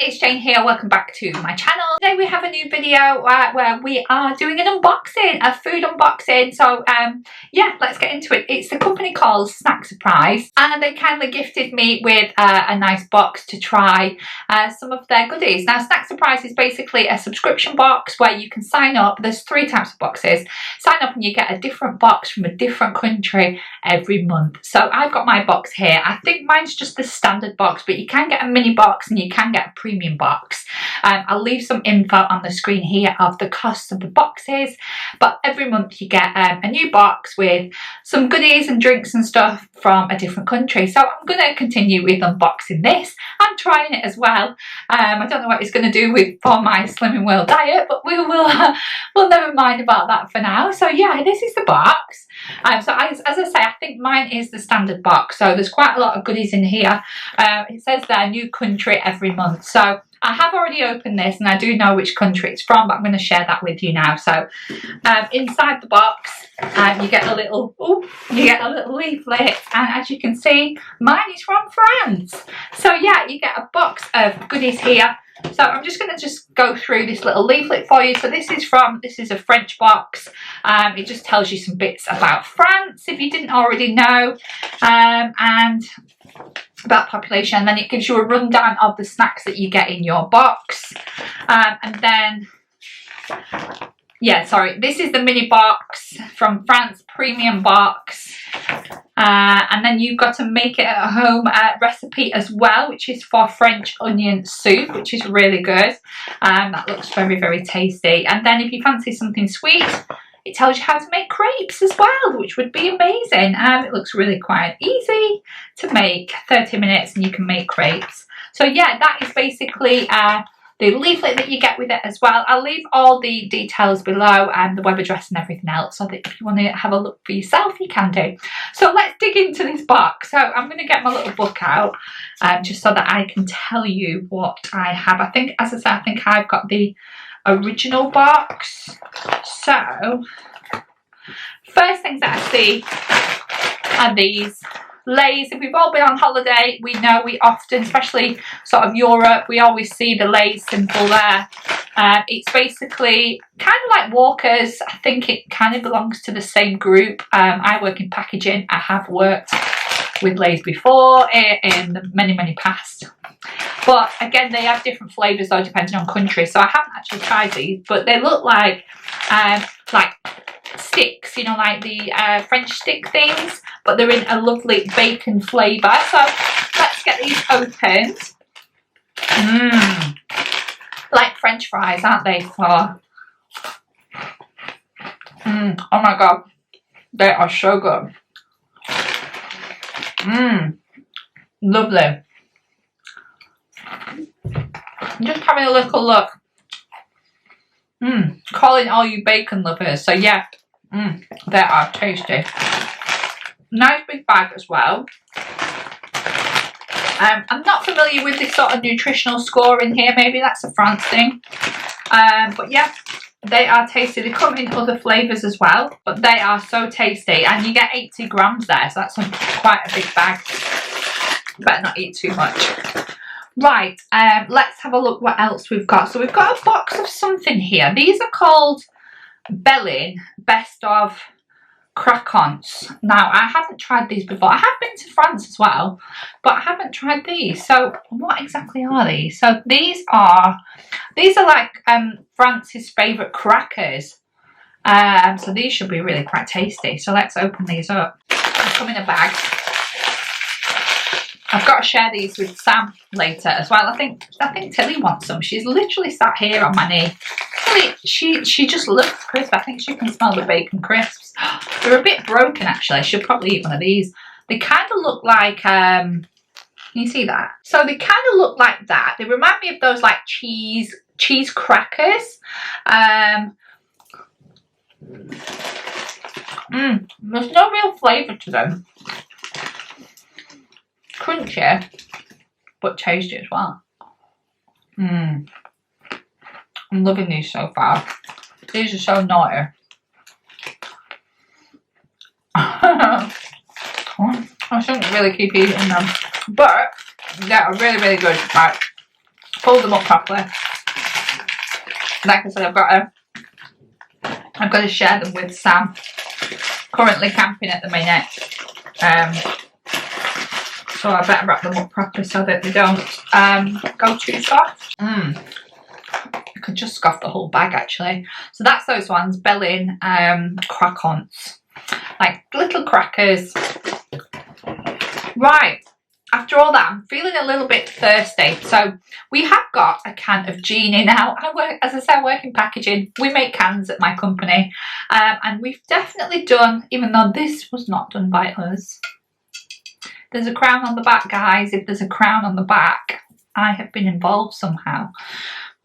it's Jane here. Welcome back to my channel. Today we have a new video where we are doing an unboxing, a food unboxing. So yeah, let's get into it. It's the company called SNACKSURPRISE, and they kindly gifted me with a nice box to try some of their goodies. Now, SNACKSURPRISE is basically a subscription box where you can sign up. There's 3 types of boxes. Sign up and you get a different box from a different country every month. So I've got my box here. I think mine's just the standard box, but you can get a mini box and you can get a premium box. I'll leave some info on the screen here of the costs of the boxes, but every month you get a new box with some goodies and drinks and stuff from a different country. So I'm going to continue with unboxing this and trying it as well. I don't know what it's going to do for my Slimming World diet, but we'll never mind about that for now. So yeah, this is the box. So as I say, I think mine is the standard box, so there's quite a lot of goodies in here. It says there, new country every month. So I have already opened this and I do know which country it's from, but I'm going to share that with you now. So inside the box you get a little leaflet, and as you can see, mine is from France. So yeah, you get a box of goodies here. So I'm just going to go through this little leaflet for you. So this is a French box. It just tells you some bits about France if you didn't already know, and about population. And then it gives you a rundown of the snacks that you get in your box. And then, yeah, sorry, this is the mini box from France, premium box. And then you've got to make it at home recipe as well, which is for French onion soup, which is really good. That looks very, very tasty. And then if you fancy something sweet, it tells you how to make crepes as well, which would be amazing. It looks really quite easy to make, 30 minutes and you can make crepes. So yeah, that is basically the leaflet that you get with it as well. I'll leave all the details below and the web address and everything else, so that if you want to have a look for yourself, you can do. So let's dig into this box. So I'm going to get my little book out just so that I can tell you what I have. I think, as I said, I think I've got the original box. So first things that I see are these Lays. If we've all been on holiday, we know we often, especially sort of Europe, we always see the Lays symbol there. It's basically kind of like Walkers. I think it kind of belongs to the same group. I work in packaging. I have worked with Lays before in the many past. But again, they have different flavours though, depending on country. So I haven't actually tried these, but they look like sticks, you know, like the French stick things, but they're in a lovely bacon flavour. So let's get these opened. Like French fries, aren't they? Oh my god, they are so good. Lovely. Just having a little look. Calling all you bacon lovers. So yeah, they are tasty. Nice big bag as well. I'm not familiar with this sort of nutritional score in here. Maybe that's a France thing. But yeah, they are tasty. They come in other flavours as well, but they are so tasty. And you get 80 grams there, so that's quite a big bag. Better not eat too much. Right, let's have a look what else we've got. So we've got a box of something here. These are called Bellin Best of Croquants. Now, I haven't tried these before. I have been to France as well, but I haven't tried these. So what exactly are these? So these are like France's favourite crackers. So these should be really quite tasty. So let's open these up. They come in a bag. I've got to share these with Sam later as well. I think Tilly wants some. She's literally sat here on my knee. Tilly, she just loves crisp. I think she can smell the bacon crisps. They're a bit broken actually. I should probably eat one of these. They kind of look like, can you see that? So they kind of look like that. They remind me of those like cheese crackers. There's no real flavour to them. Crunchy, but tasty as well. I'm loving these so far. These are so naughty. I shouldn't really keep eating them, but they are really, really good. Right, fold them up properly. Like I said, I've got to share them with Sam, currently camping at the minute. So I better wrap them up properly so that they don't go too soft. I could just scoff the whole bag actually. So that's those ones, Bellin croissants, like little crackers. Right, after all that, I'm feeling a little bit thirsty. So we have got a can of Genie now. As I say, I work in packaging. We make cans at my company. And we've definitely done, even though this was not done by us. There's a crown on the back, guys. If there's a crown on the back, I have been involved somehow.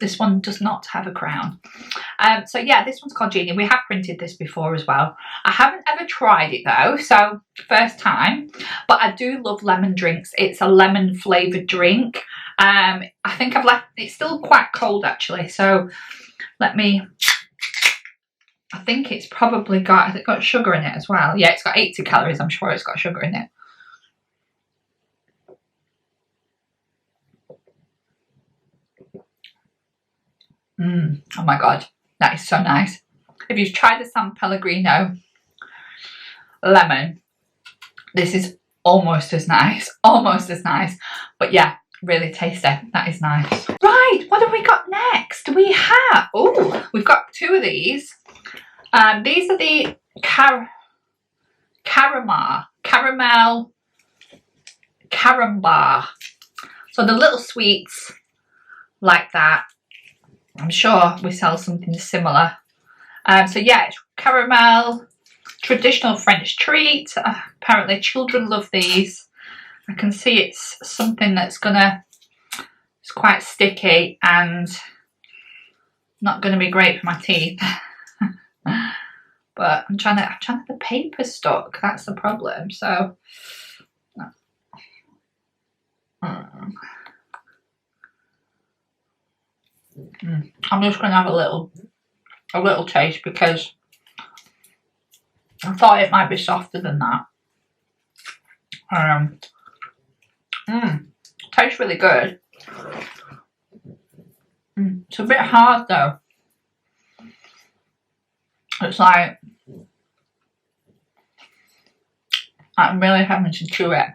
This one does not have a crown. So yeah, this one's called Genie. We have printed this before as well. I haven't ever tried it though, so first time. But I do love lemon drinks. It's a lemon flavoured drink. I think I've left, it's still quite cold actually. So let me, I think it's probably got, has it got sugar in it as well? Yeah, it's got 80 calories. I'm sure it's got sugar in it. Oh my god, that is so nice. If you've tried the San Pellegrino lemon, this is almost as nice, but yeah, really tasty. That is nice. Right, what have we got next? We have, oh, we've got two of these. These are the Carambar. So the little sweets like that. I'm sure we sell something similar. So yeah, it's caramel, traditional French treat. Apparently children love these. I can see it's something that's it's quite sticky and not gonna be great for my teeth. But I'm trying to, the paper's stuck, that's the problem. So I'm just going to have a little taste because I thought it might be softer than that. Tastes really good. It's a bit hard though. It's like I'm really having to chew it.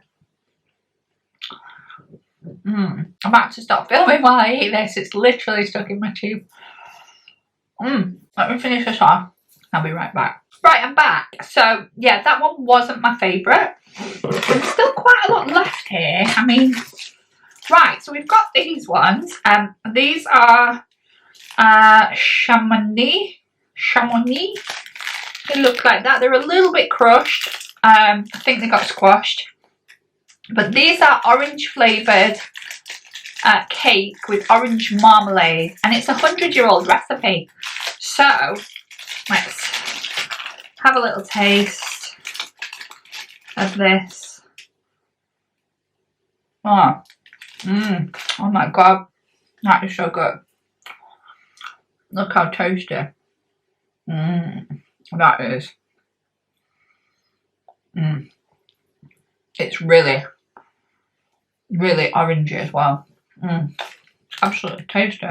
I'm about to stop filming while I eat this. It's literally stuck in my tube. Let me finish this off. I'll be right back. Right, I'm back. So yeah, that one wasn't my favourite. There's still quite a lot left here. I mean, right, so we've got these ones. These are Chamonix. They look like that. They're a little bit crushed. I think they got squashed. But these are orange flavoured cake with orange marmalade, and it's a 100-year-old recipe. So let's have a little taste of this. Oh my god, that is so good. Look how toasty. That is. It's really orangey as well. Absolutely tasty.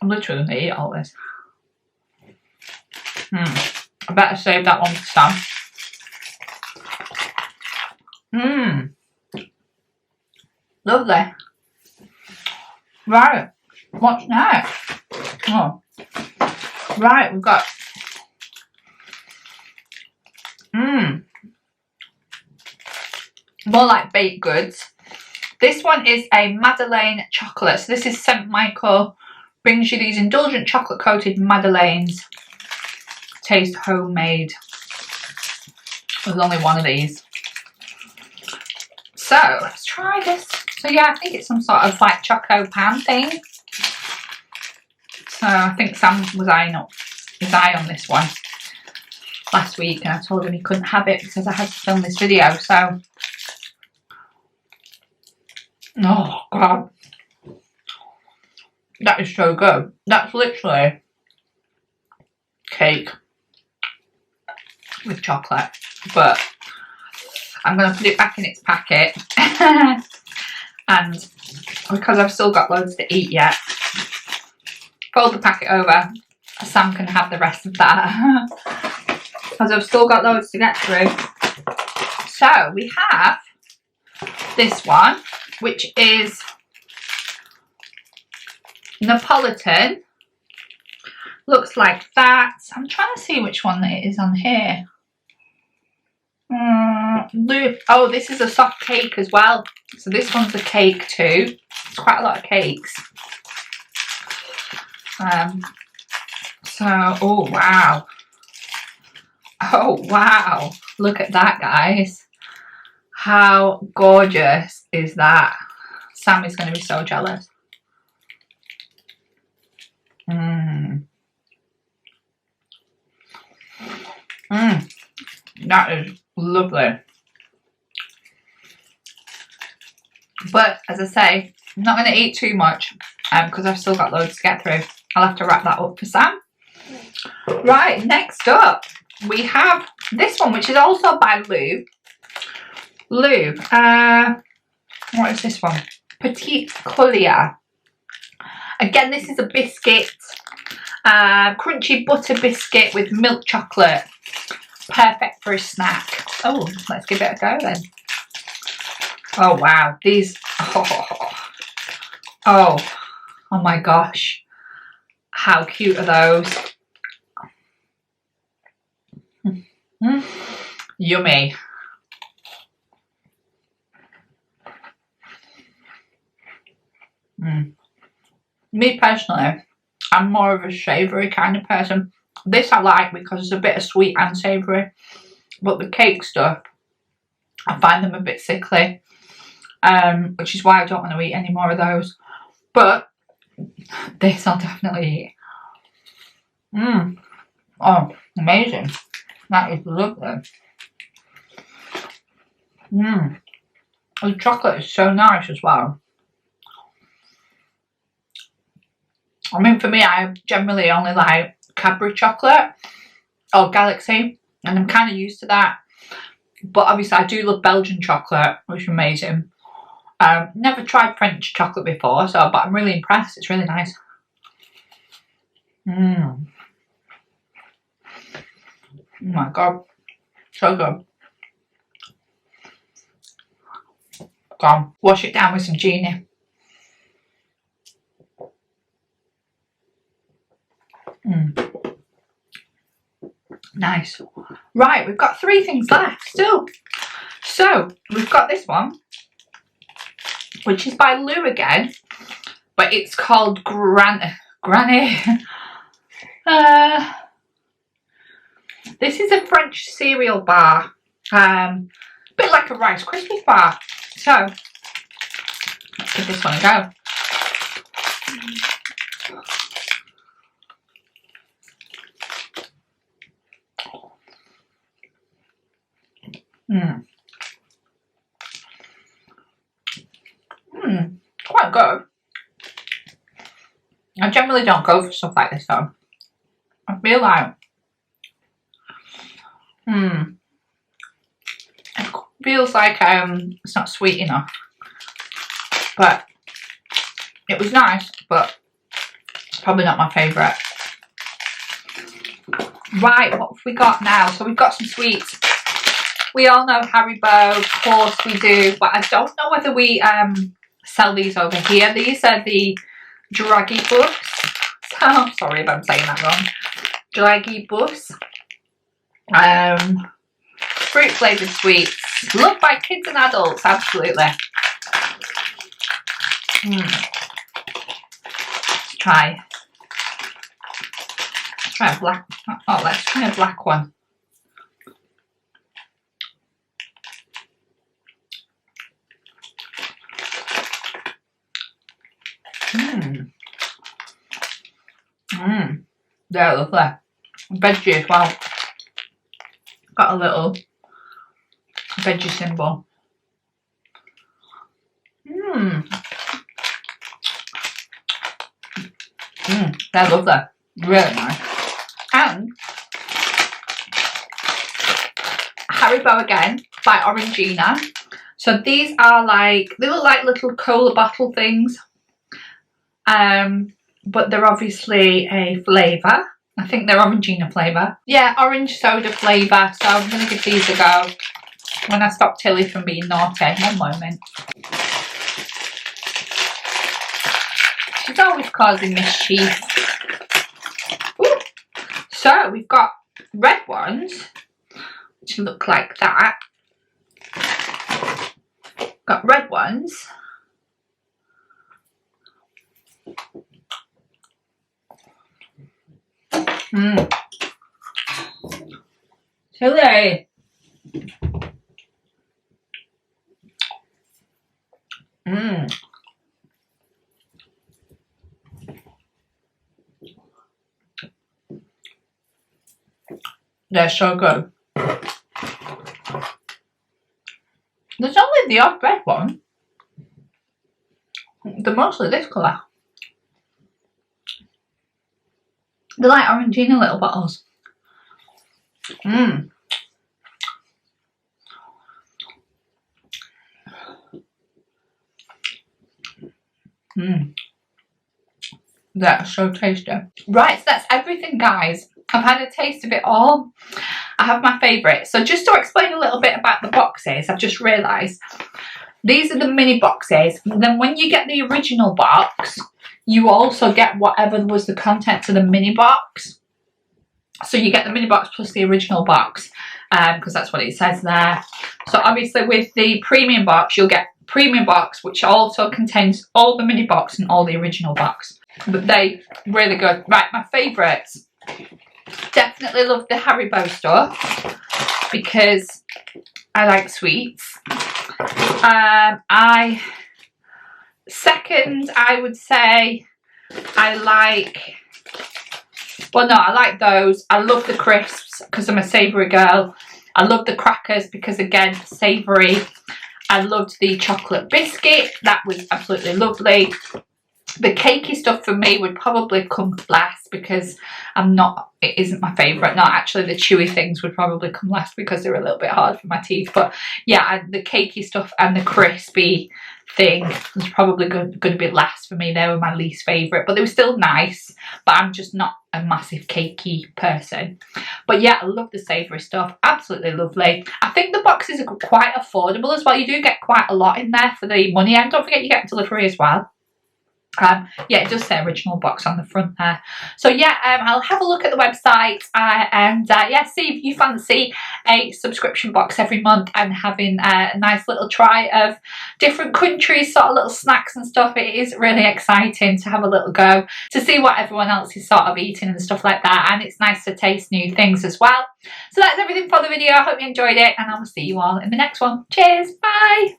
I'm literally going to eat all this. I better save that one for Sam. Lovely. Right, what's next? Oh, right, we've got more like baked goods. This one is a Madeleine chocolate. So this is St. Michael. Brings you these indulgent chocolate coated Madeleines. Taste homemade. There's only one of these. So let's try this. So yeah, I think it's some sort of like choco pan thing. So I think Sam was eyeing up his eye on this one last week, and I told him he couldn't have it because I had to film this video. So oh god, that is so good. That's literally cake with chocolate, but I'm going to put it back in its packet and because I've still got loads to eat yet. Fold the packet over. Sam can have the rest of that. Because I've still got loads to get through. So we have this one, which is Neapolitan. Looks like that. I'm trying to see which one it is on here. Oh, this is a soft cake as well. So this one's a cake too. It's quite a lot of cakes. Oh wow. Oh wow. Look at that, guys. How gorgeous is that? Sam is going to be so jealous. That is lovely. But as I say, I'm not going to eat too much because I've still got loads to get through. I'll have to wrap that up for Sam. Right, next up we have this one, which is also by Lou. What is this one? Petite Collier. Again, this is a biscuit. Crunchy butter biscuit with milk chocolate. Perfect for a snack. Oh, let's give it a go then. Oh wow, these, oh my gosh, how cute are those? Yummy. Me personally, I'm more of a savoury kind of person. This I like because it's a bit of sweet and savoury, but the cake stuff, I find them a bit sickly, which is why I don't want to eat any more of those. But this I'll definitely eat. Oh, amazing. That is lovely. The chocolate is so nice as well. I mean, for me, I generally only like Cadbury chocolate or Galaxy, and I'm kind of used to that. But obviously, I do love Belgian chocolate, which is amazing. Never tried French chocolate before, but I'm really impressed. It's really nice. Oh my god, so good. Go on, wash it down with some genie. Nice. Right, we've got 3 things left still. So we've got this one, which is by Lou again, but it's called Granny. This is a French cereal bar, a bit like a Rice Krispies bar. So let's give this one a go. Quite good. I generally don't go for stuff like this though. I feel like it feels like it's not sweet enough. But it was nice, but it's probably not my favourite. Right, what have we got now? So we've got some sweets. We all know Haribo, of course we do, but I don't know whether we sell these over here. These are the Draggy books. So I'm sorry if I'm saying that wrong. Draggy books. Fruit flavoured sweets. Loved by kids and adults, absolutely. Let's try a black. Oh, let's try a black one. They're lovely. Veggie as well. Got a little veggie symbol. They're lovely. Really nice. And Haribo again by Orangina. So these are like, they look like little cola bottle things, but they're obviously a flavour. I think they're Orangina flavour. Yeah, orange soda flavour. So I'm going to give these a go when I stop Tilly from being naughty. One moment. She's always causing mischief. Ooh. So we've got red ones, which look like that. Got red ones. Tilly. They're so good. There's only the odd red one. They're mostly this colour. They're like Orangina little bottles. That's so tasty. Right, so that's everything, guys. I've had a taste of it all. I have my favourite. So just to explain a little bit about the boxes, I've just realised these are the mini boxes. And then when you get the original box, you also get whatever was the contents of the mini box. So you get the mini box plus the original box, because that's what it says there. So obviously with the premium box, you'll get premium box, which also contains all the mini box and all the original box. But they really good. Right, my favourites. Definitely love the Haribo stuff because I like sweets. Second, I would say I like, well no, I like those. I love the crisps because I'm a savoury girl. I love the crackers because again, savoury. I loved the chocolate biscuit. That was absolutely lovely. The cakey stuff for me would probably come last because it isn't my favourite. No, actually the chewy things would probably come last because they're a little bit hard for my teeth. But yeah, the cakey stuff and the crispy thing was probably going to be last for me. They were my least favourite, but they were still nice. But I'm just not a massive cakey person. But yeah, I love the savoury stuff. Absolutely lovely. I think the boxes are quite affordable as well. You do get quite a lot in there for the money. And don't forget you get delivery as well. Yeah, it does say original box on the front there. So yeah, I'll have a look at the website and yeah, see if you fancy a subscription box every month and having a nice little try of different countries, sort of little snacks and stuff. It is really exciting to have a little go to see what everyone else is sort of eating and stuff like that, and it's nice to taste new things as well. So that's everything for the video. I hope you enjoyed it and I will see you all in the next one. Cheers, bye.